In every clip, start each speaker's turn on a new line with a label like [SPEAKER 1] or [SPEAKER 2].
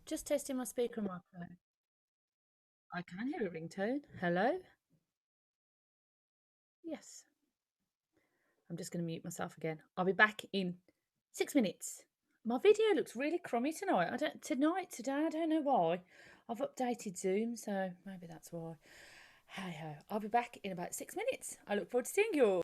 [SPEAKER 1] Just testing my speaker and microphone. I can hear a ringtone. Hello? Yes. I'm just going to mute myself again. I'll be back in 6 minutes. My video looks really crummy tonight. Today, I don't know why. I've updated Zoom, so maybe that's why. Hey ho. I'll be back in about 6 minutes. I look forward to seeing you.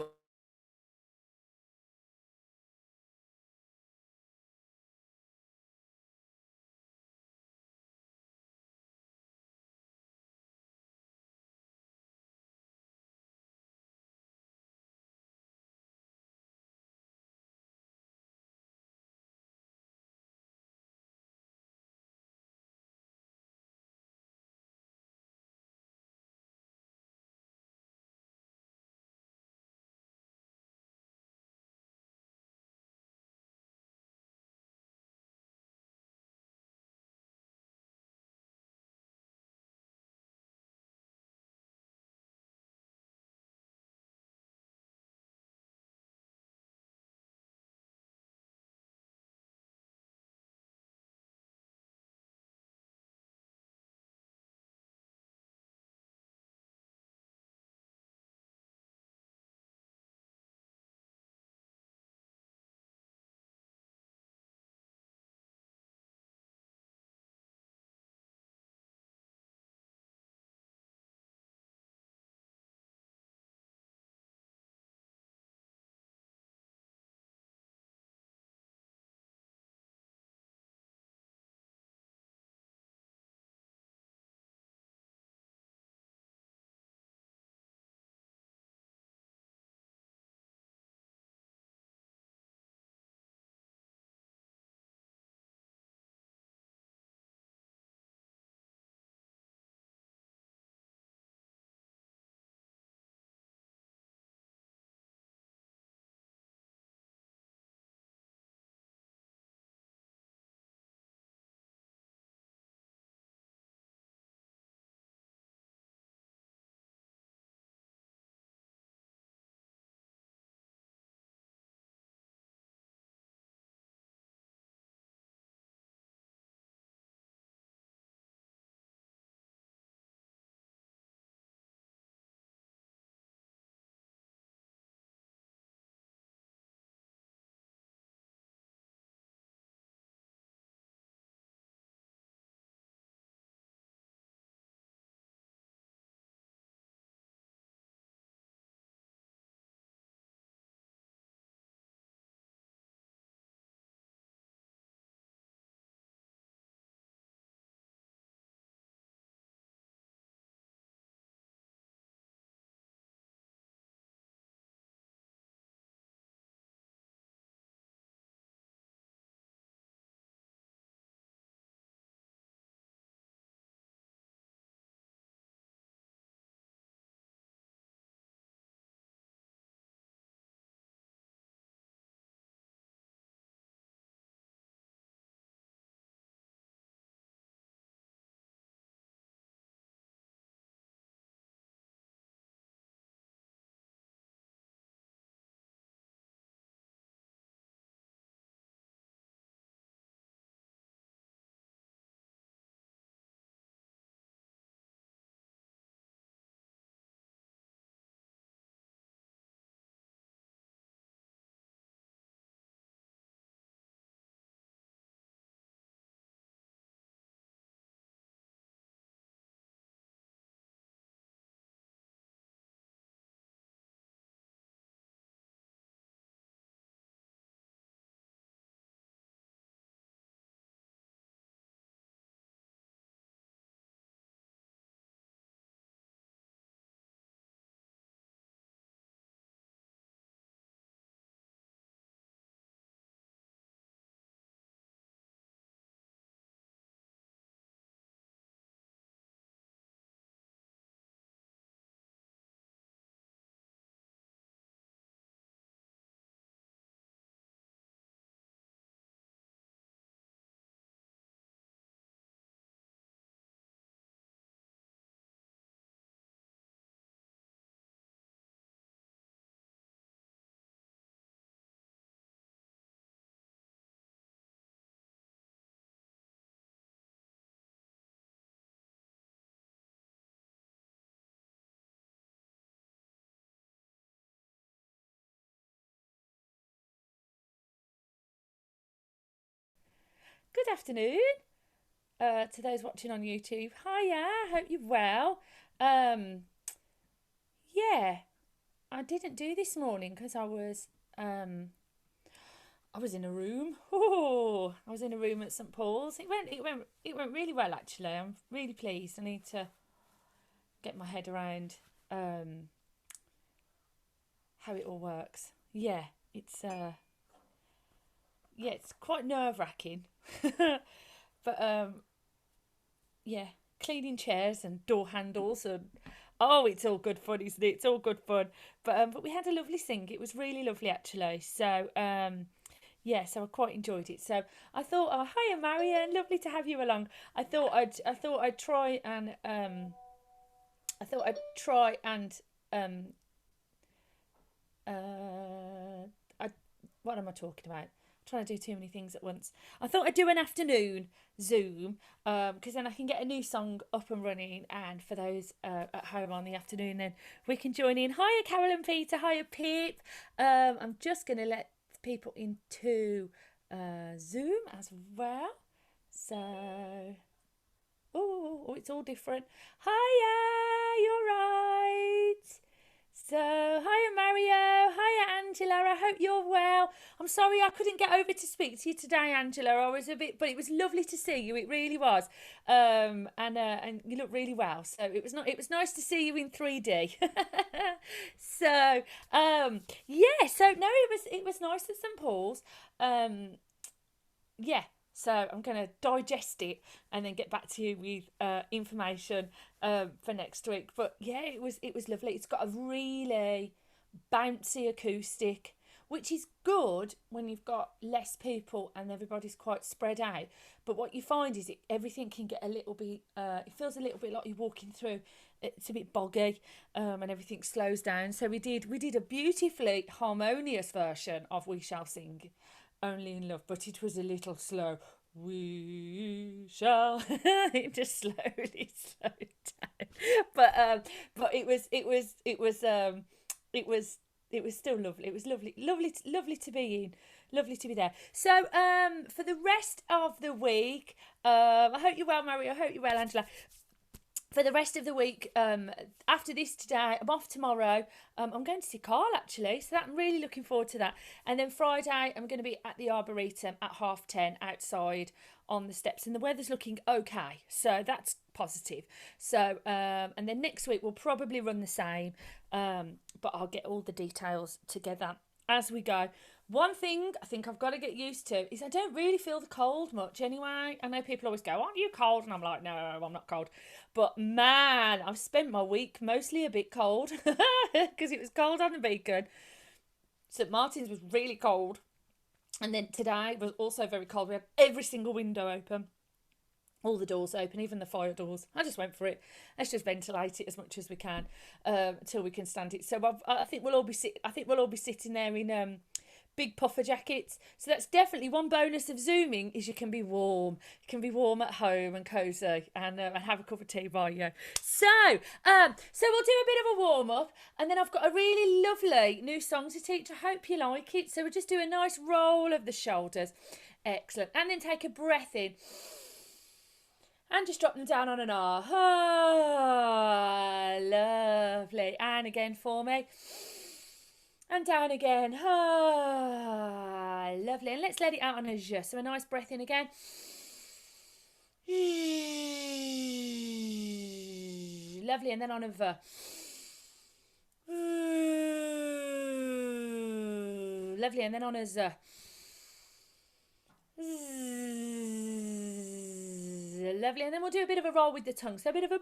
[SPEAKER 1] Good afternoon to those watching on YouTube. Hiya, hope you're well. Yeah, I didn't do this morning because I was in a room. Oh, I was in a room at St Paul's. It went really well actually. I'm really pleased. I need to get my head around how it all works. Yeah, it's quite nerve-wracking. But yeah, cleaning chairs and door handles and it's all good fun, isn't it? It's all good fun. But we had a lovely sing. It was really lovely actually. So yeah, so I quite enjoyed it. So I thought, oh hiya Marion, lovely to have you along. I thought I'd try and what am I talking about? I'm trying to do too many things at once. I thought I'd do an afternoon Zoom because then I can get a new song up and running, and for those at home on the afternoon, then we can join in. Hiya Carol and Peter, hiya Pip. I'm just going to let people into Zoom as well. So, oh, it's all different. Hiya, you're right. So, hiya Mario, hiya Angela, I hope you're well. I'm sorry I couldn't get over to speak to you today, Angela. I was but it was lovely to see you, it really was. And you look really well. So it was nice to see you in 3D. So, yeah, so no, it was nice at St Paul's. Yeah. So I'm going to digest it and then get back to you with information for next week. But yeah, it was lovely. It's got a really bouncy acoustic, which is good when you've got less people and everybody's quite spread out. But what you find is everything can get a little bit, it feels a little bit like you're walking through. It's a bit boggy and everything slows down. So we did a beautifully harmonious version of We Shall Sing Only in Love, but it was a little slow. We shall it just slowly slowed down. But it was still lovely. It was lovely to be in. Lovely to be there. So for the rest of the week, I hope you're well, Mario. I hope you're well, Angela. For the rest of the week, after this today, I'm off tomorrow. I'm going to see Carl actually, so I'm really looking forward to that. And then Friday, I'm going to be at the Arboretum at 10:30 outside on the steps, and the weather's looking okay, so that's positive. So, and then next week we'll probably run the same, but I'll get all the details together as we go. One thing I think I've got to get used to is I don't really feel the cold much anyway. I know people always go, aren't you cold? And I'm like, no, I'm not cold. But man, I've spent my week mostly a bit cold because it was cold on the Beacon. St Martin's was really cold. And then today was also very cold. We had every single window open. All the doors open, even the fire doors. I just went for it. Let's just ventilate it as much as we can until we can stand it. So I think we'll all be sitting there in big puffer jackets. So that's definitely one bonus of Zooming is you can be warm. You can be warm at home and cosy and have a cup of tea by you. So we'll do a bit of a warm up, and then I've got a really lovely new song to teach. I hope you like it. So we'll just do a nice roll of the shoulders. Excellent. And then take a breath in. And just drop them down on an R. Ah, lovely. And again for me. And down again. Ah, lovely. And let's let it out on a je. So a nice breath in again. Lovely. And then on a v. Lovely. And then on a z. Lovely, and then we'll do a bit of a roll with the tongue. So a bit of a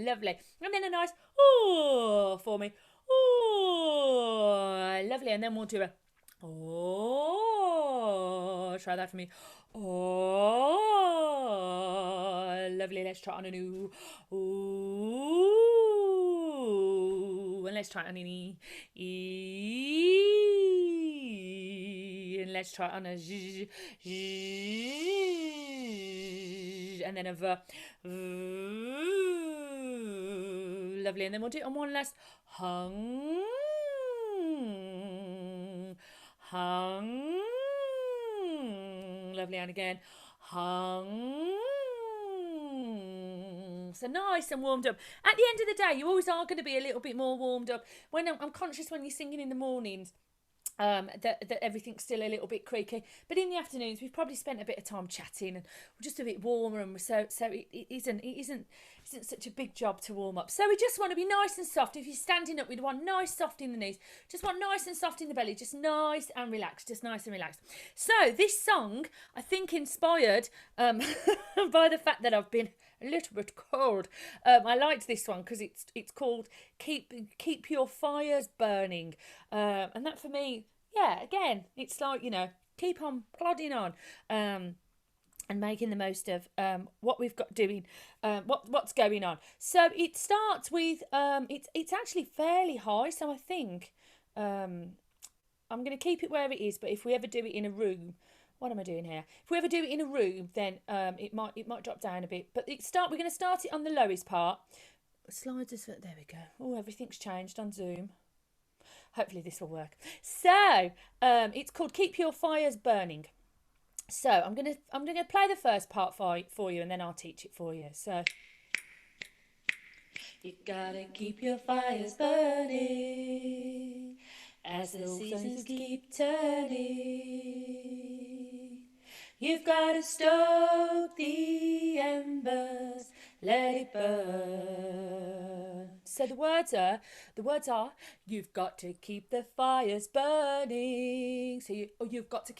[SPEAKER 1] lovely, and then a nice oh for me. Oh, lovely, and then we'll do a oh. Try that for me. Oh, lovely. Let's try on a new ooh, and let's try on an e. And let's try on a z, and then a v, lovely, and then we'll do it on one last hung, hung, lovely, and again, hung. So nice and warmed up. At the end of the day, you always are going to be a little bit more warmed up. When I'm conscious when you're singing in the mornings, that everything's still a little bit creaky, but in the afternoons we've probably spent a bit of time chatting and we're just a bit warmer, and so it isn't such a big job to warm up. So we just want to be nice and soft. If you're standing up, we'd want nice soft in the knees, just want nice and soft in the belly, just nice and relaxed, just nice and relaxed. So this song, I think, inspired by the fact that I've been a little bit cold. I liked this one because it's called Keep Your Fires Burning, and that for me, yeah, again, it's like, keep on plodding on, and making the most of what we've got doing, what's going on. So it starts with it's actually fairly high, so I think I'm going to keep it where it is. But if we ever do it in a room, what am I doing here? If we ever do it in a room, then it might drop down a bit. But we're going to start it on the lowest part. Slides us. There we go. Oh, everything's changed on Zoom. Hopefully this will work. So it's called Keep Your Fires Burning. So I'm gonna play the first part for you, and then I'll teach it for you. So you gotta keep your fires burning as the seasons keep turning. You've gotta stoke the embers, let it burn. So the words are, you've got to keep the fires burning. So you've got to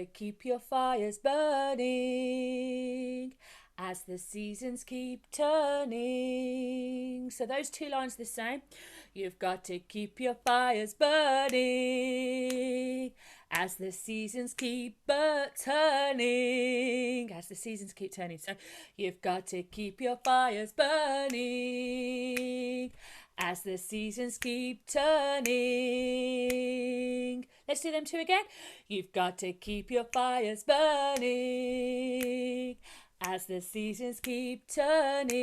[SPEAKER 1] keep your fires burning as the seasons keep turning. So those two lines are the same. You've got to keep your fires burning as the seasons keep turning. As the seasons keep turning. So you've got to keep your fires burning as the seasons keep turning. Let's do them two again. You've got to keep your fires burning as the seasons keep turning.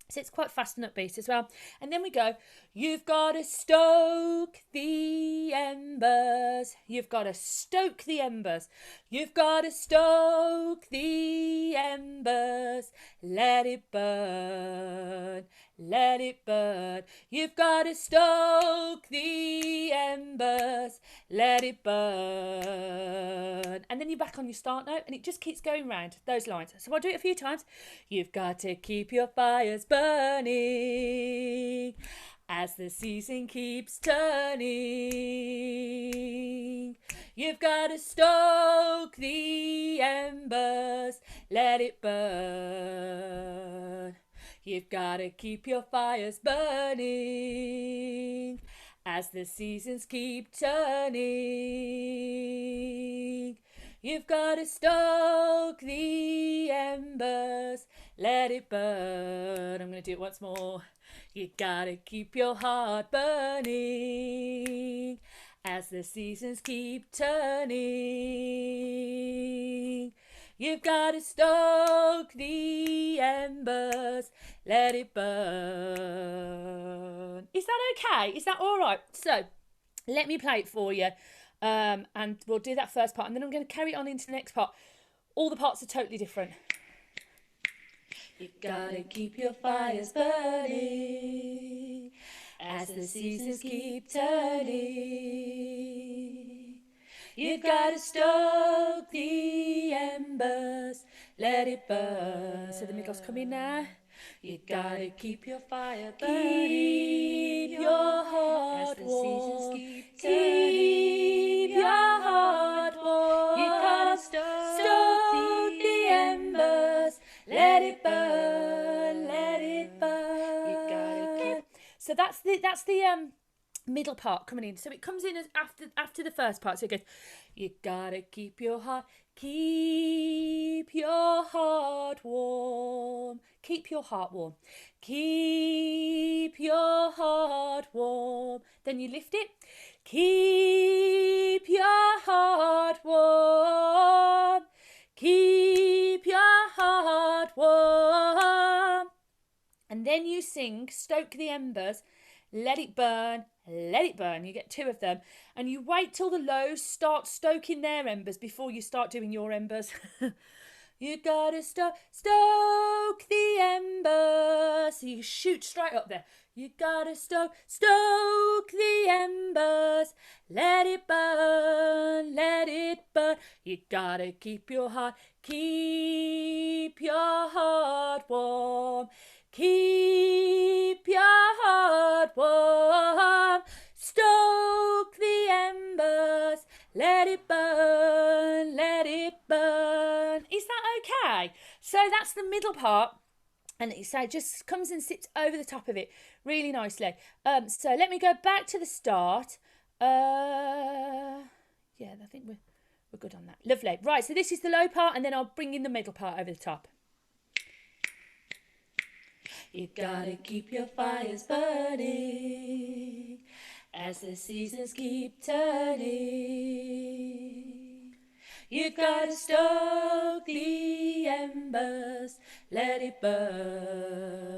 [SPEAKER 1] So it's quite fast and upbeat as well. And then we go, you've got to stoke the embers. You've got to stoke the embers. You've got to stoke the embers. Let it burn. Let it burn. You've got to stoke the embers. Let it burn. And then you're back on your start note, and it just keeps going round those lines. So I'll do it a few times. You've got to keep your fires burning as the season keeps turning. You've got to stoke the embers. Let it burn. You've got to keep your fires burning as the seasons keep turning. You've got to stoke the embers, let it burn. I'm going to do it once more. You got to keep your heart burning as the seasons keep turning. You've got to stoke the embers, let it burn. Is that okay? Is that all right? So let me play it for you, and we'll do that first part, and then I'm going to carry it on into the next part. All the parts are totally different. You've got to keep your fires burning as the seasons keep turning. You've got to stoke the embers, let it burn. So the middle's coming now. You gotta keep your fire burning, keep your heart warm, keep your heart warm. You gotta stoke the embers, let it burn, let it burn. You gotta keep. So that's the middle part coming in. So it comes in as after the first part. So it goes, you gotta keep your heart warm. Keep your heart warm. Keep your heart warm. Then you lift it. Keep your heart warm. Keep your heart warm. And then you sing, stoke the embers, let it burn, let it burn. You get 2 of them, and you wait till the lows start stoking their embers before you start doing your embers. You gotta stoke the embers. So you shoot straight up there. You gotta stoke the embers. Let it burn, let it burn. You gotta keep your heart warm. Keep your heart warm. Stoke the embers. Let it burn, let it burn. Is that okay? So that's the middle part. And it just comes and sits over the top of it really nicely. So let me go back to the start. Yeah, I think we're good on that. Lovely. Right, so this is the low part, and then I'll bring in the middle part over the top. You gotta keep your fires burning as the seasons keep turning. You gotta stoke the embers, let it burn.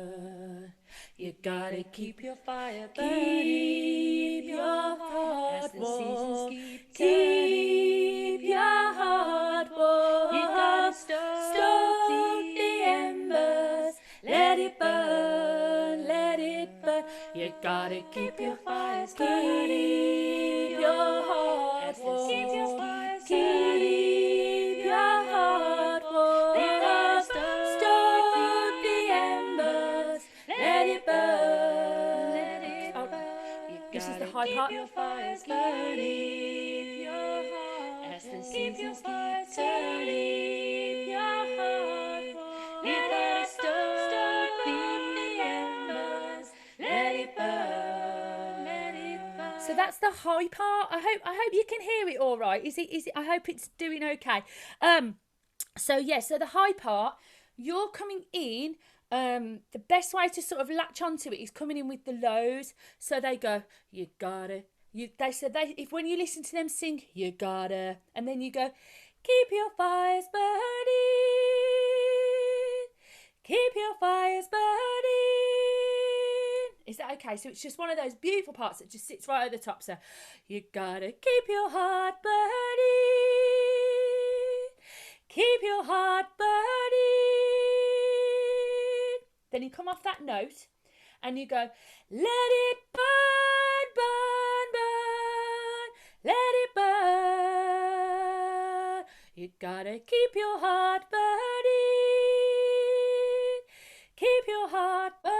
[SPEAKER 1] You gotta keep your fire burning, keep your heart warm, keep your heart warm. You gotta stoke the embers, let it burn, let it burn. You gotta keep your fires burning, keep your heart warm, keep your fires burning. This is the high part. Keep your fires burning, your heart. As the seasons keep turning, your heart. Let it stoke the embers. Let it burn, let it burn. So that's the high part. I hope you can hear it all right. Is it? I hope it's doing okay. So the high part, you're coming in. The best way to sort of latch onto it is coming in with the lows. So they go, you gotta. If when you listen to them sing, you gotta, and then you go, keep your fires burning, keep your fires burning. Is that okay? So it's just one of those beautiful parts that just sits right at the top. So you gotta keep your heart burning, keep your heart burning. Then you come off that note and you go, let it burn, burn, burn, let it burn. You gotta keep your heart burning, keep your heart burning.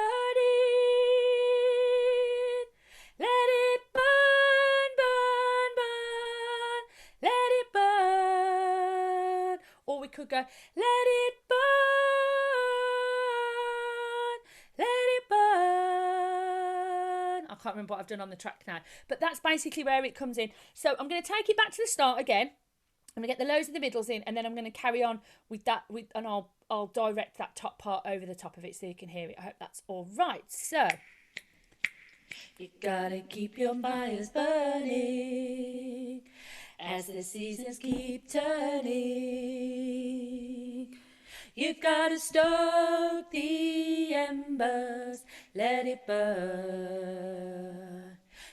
[SPEAKER 1] Let it burn, burn, burn, let it burn. Or we could go, let it burn. I can't remember what I've done on the track now, but that's basically where it comes in. So I'm going to take it back to the start again. I'm going to get the lows and the middles in, and then I'm going to carry on with that, and I'll direct that top part over the top of it so you can hear it. I hope that's all right. So you gotta keep your fires burning as the seasons keep turning. You gotta stoke the embers, let it burn.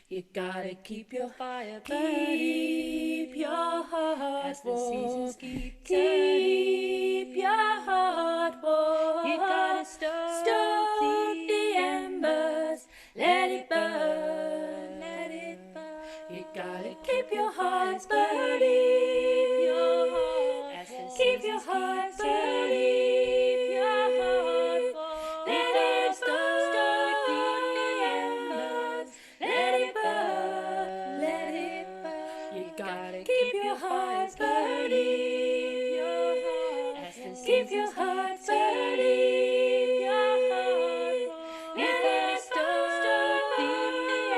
[SPEAKER 1] You gotta keep your fire burning, keep your heart as the seasons keep turning. Keep your heart warm. You gotta stoke the embers, let it burn, let it burn. You gotta keep your heart burning, your heart as the keep your heart burning. Keep your heart burning, your heart. Let it stoke the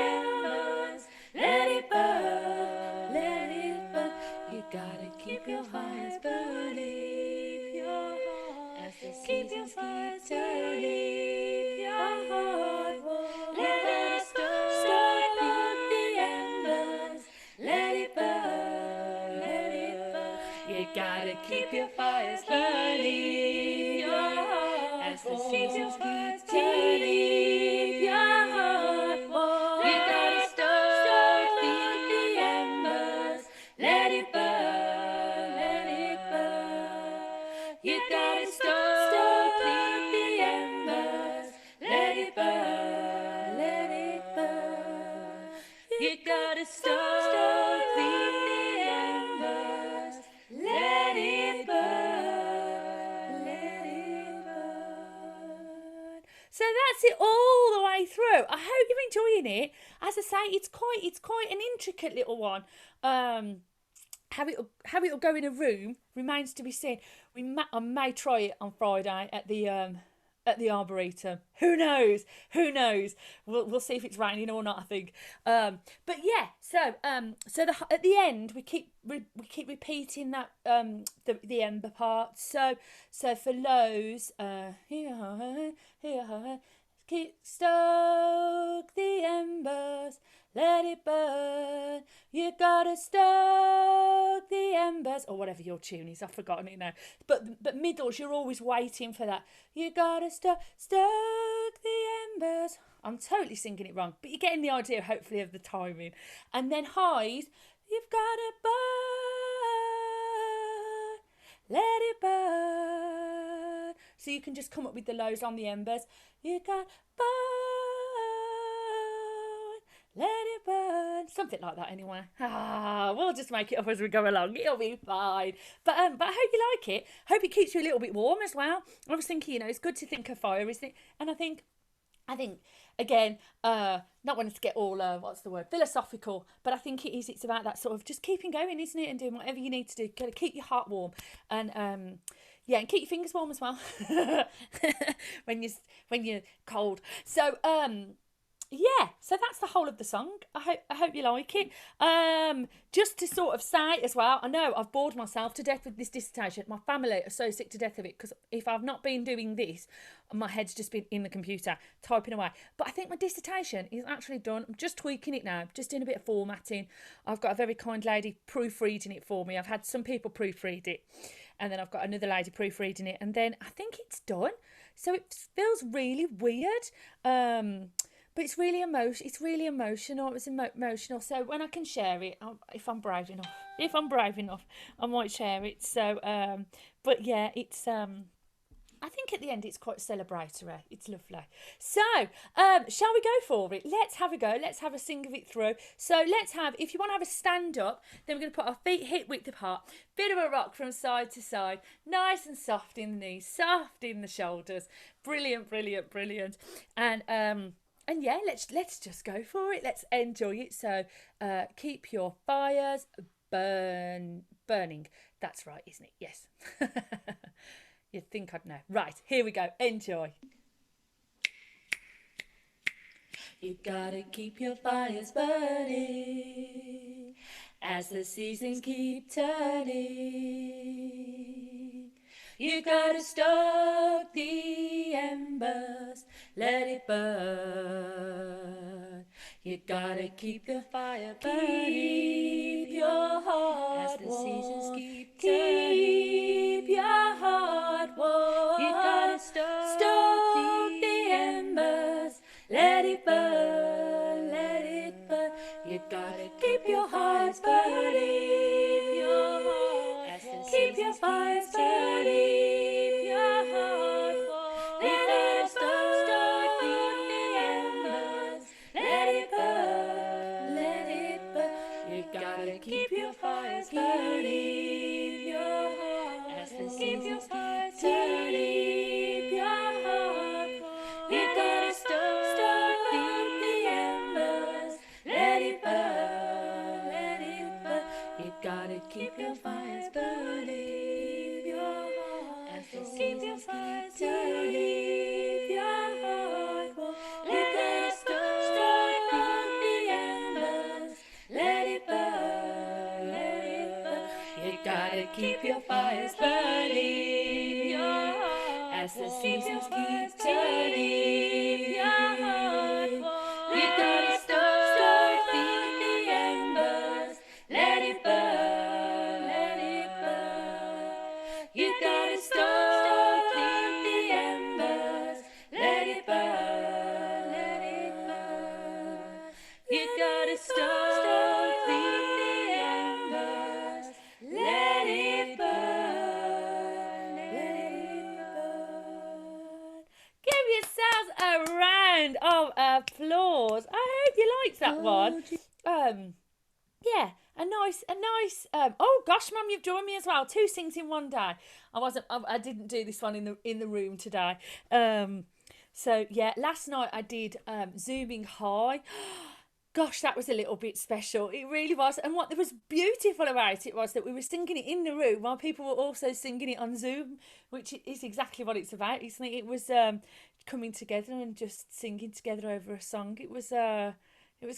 [SPEAKER 1] embers. Let it burn, let it burn. You gotta keep your fires burning, your heart. As the seasons keep turning, your heart. Let it stoke the embers. Let it burn, let it burn. You gotta keep your fires burning, your heart. As the seasons keep turning, your heart. You gotta stoke the embers. Let it burn, let it burn. You gotta stoke the embers. Let it burn, let it burn. So that's it all the way through. I hope you're enjoying it. As I say, it's quite an intricate little one. How it'll go in a room remains to be seen. I may try it on Friday at the Arboretum. Who knows? Who knows? We'll see if it's raining or not. I think. But yeah. So at the end we keep repeating that the ember part. So for Lowe's, keep stoke the embers. Let it burn. You gotta stoke the embers, or whatever your tune is. I've forgotten it now. But middles, you're always waiting for that. You gotta stoke the embers. I'm totally singing it wrong, but you're getting the idea, hopefully, of the timing. And then highs, you've gotta burn. Let it burn. So you can just come up with the lows on the embers. You gotta burn. Let it burn. Something like that anyway. We'll just make it up as we go along. It'll be fine. But I hope you like it. Hope it keeps you a little bit warm as well. I was thinking, it's good to think of fire, isn't it? And I think again, not wanting to get all philosophical, but I think it's about that sort of just keeping going, isn't it? And doing whatever you need to do. Gotta keep your heart warm. And and keep your fingers warm as well. when you're cold. So yeah, so that's the whole of the song. I hope you like it. Just to sort of say as well, I know I've bored myself to death with this dissertation. My family are so sick to death of it because if I've not been doing this, my head's just been in the computer typing away. But I think my dissertation is actually done. I'm just tweaking it now, just doing a bit of formatting. I've got a very kind lady proofreading it for me. I've had some people proofread it, and then I've got another lady proofreading it, and then I think it's done. So it feels really weird. But it's really emotional. It was emotional. So when I can share it, if I'm brave enough, I might share it. So, but yeah, it's I think at the end it's quite celebratory. It's lovely. So, shall we go for it? Let's have a go. Let's have a sing of it through. So if you want to have a stand up, then we're going to put our feet hip width apart. Bit of a rock from side to side. Nice and soft in the knees, soft in the shoulders. Brilliant, brilliant, brilliant. And yeah, let's just go for it. Let's enjoy it. So keep your fires burning. That's right, isn't it? Yes. You'd think I'd know. Right, here we go. Enjoy. You gotta keep your fires burning as the seasons keep turning. You gotta stoke the embers, let it burn. You gotta keep the fire burning, keep your heart as the seasons keep turning. Keep your heart warm. You gotta stoke the embers, let it burn, let it burn. You gotta keep your heart burning, your heart as the keep your fires burning. Keep your fires burning, your heart as the keep your fires burning, your heart. You gotta stoke the embers, let it burn, let it burn. You gotta keep your fires burning, your heart as the keep your fires burning, your heart. You gotta stoke the embers, let it burn. You gotta keep your fires burning, your heart as the seasons keep turning, your heart. You gotta stoke the embers, let it burn, let it burn. You gotta stoke the embers, let it burn, let it burn. You gotta stoke the embers. Let it burn, let round of applause. I hope you liked that one. Yeah, a nice. Oh gosh, Mum, you've joined me as well. 2 sings in one day. I didn't do this one in the room today. So yeah, last night I did Zooming High. Gosh, that was a little bit special. It really was. And what was beautiful about it was that we were singing it in the room while people were also singing it on Zoom, which is exactly what it's about, isn't it? It was coming together and just singing together over a song. It was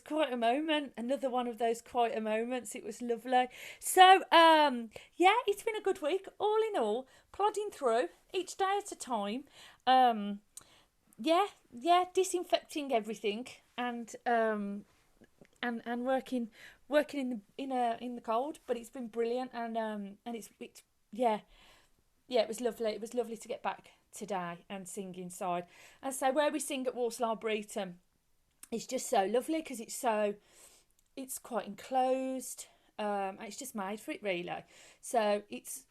[SPEAKER 1] quite a moment. Another one of those quite a moments. It was lovely. So, yeah, it's been a good week. All in all, plodding through each day at a time. Yeah, disinfecting everything and working in the cold. But it's been brilliant and it's yeah. It was lovely. It was lovely to get back today and sing inside. And so where we sing at Walsall Breeton, it's just so lovely because it's quite enclosed. And it's just made for it really. So it's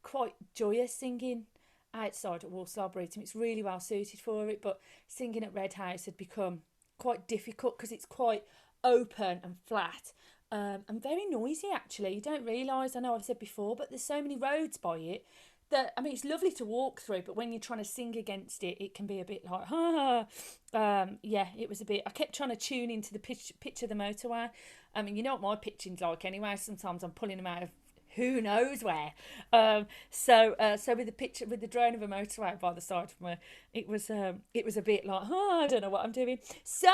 [SPEAKER 1] quite joyous singing outside at Walsall Breeton. It's really well suited for it. But singing at Red House had become quite difficult because it's quite open and flat. And very noisy actually. You don't realise, I know I've said before, but there's so many roads by it that, I mean, it's lovely to walk through, but when you're trying to sing against it, it can be a bit like, yeah, it was a bit, I kept trying to tune into the pitch of the motorway. I mean, you know what my pitching's like anyway, sometimes I'm pulling them out of who knows where. So with the drone of a motorway by the side of me, it was a bit like, I don't know what I'm doing. So,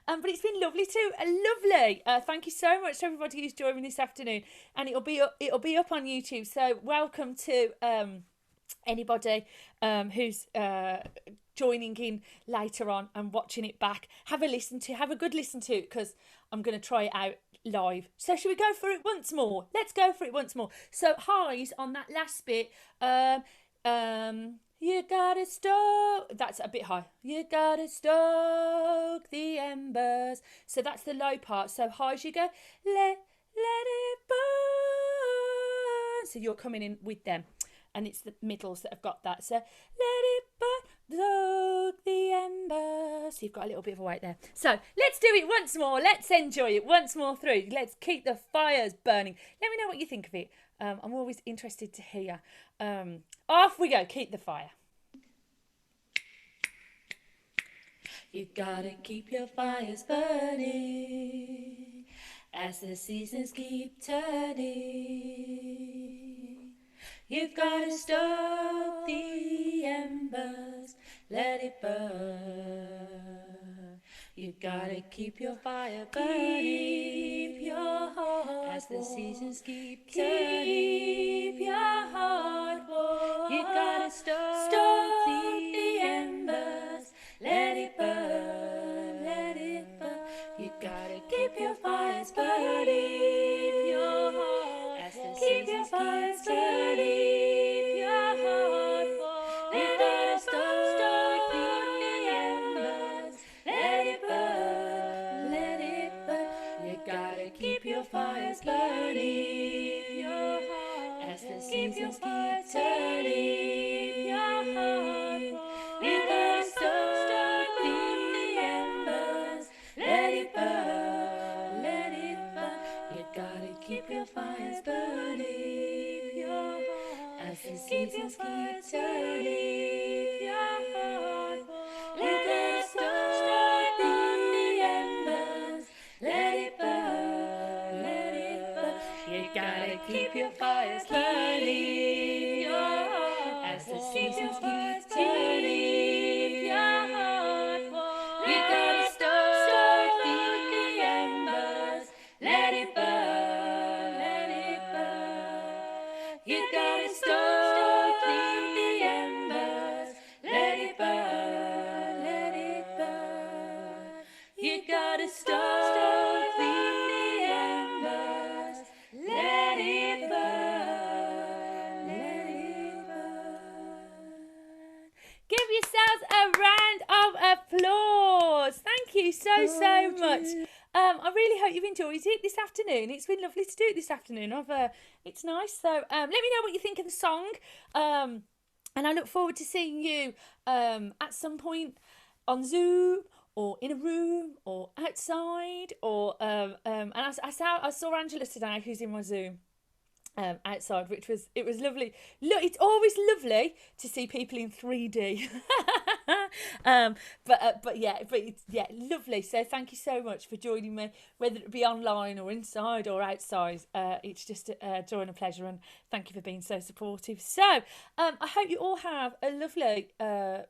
[SPEAKER 1] but it's been lovely too. Lovely. Thank you so much to everybody who's joining this afternoon, and it'll be up on YouTube. So welcome to anybody who's joining in later on and watching it back. Have a good listen to it because I'm going to try it out live. So should we go for it once more? Let's go for it once more. So highs on that last bit. You gotta stoke. That's a bit high. You gotta stoke the embers. So that's the low part. So high as you go. Let it burn. So you're coming in with them. And it's the middles that have got that. So let it burn, stoke the embers. So you've got a little bit of a weight there. So let's do it once more. Let's enjoy it once more through. Let's keep the fires burning. Let me know what you think of it. I'm always interested to hear. Off we go. Keep the fire. You gotta keep your fires burning as the seasons keep turning. You've gotta stoke the embers, let it burn. You gotta keep your fire burning, keep your heart as the seasons keep turning. Keep your heart warm. You gotta stoke the embers, let it burn, let it burn. You gotta keep your fires burning, keep your heart as the seasons keep turning. Keep your fires burning, your heart as the seasons keep turning. Your heart, you gotta stoke the embers, let it burn, let it burn. You gotta keep your fires burning, your heart as the seasons keep turning. Your heart, you gotta stoke the embers, let it burn. You gotta keep your fires burning, your heart as the seasons keep turning. Your heart, you gotta stoke the embers, let it burn, let it burn. You gotta stoke the embers, let it burn, let it burn. You gotta stoke the embers. Let it burn, let it burn. Give yourselves a round of applause. Thank you so much. I really hope you've enjoyed it this afternoon. It's been lovely to do it this afternoon. It's nice. So let me know what you think of the song. And I look forward to seeing you at some point on Zoom or in a room or outside, or and I saw Angela today, who's in my Zoom, outside, which was, it was lovely. Look, it's always lovely to see people in 3D. But yeah, but it's, yeah, lovely. So thank you so much for joining me, whether it be online or inside or outside. It's just a joy and a pleasure, and thank you for being so supportive. So I hope you all have a lovely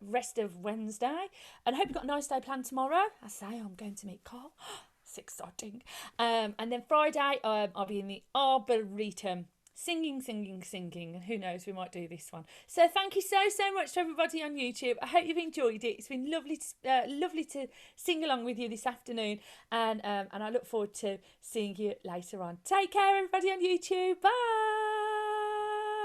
[SPEAKER 1] rest of Wednesday, and I hope you've got a nice day planned tomorrow. I say I'm going to meet Carl. It's exciting. And then Friday, I'll be in the Arboretum singing. And who knows, we might do this one. So thank you so much to everybody on YouTube. I hope you've enjoyed it. It's been lovely to sing along with you this afternoon, and I look forward to seeing you later on. Take care, everybody on YouTube. Bye.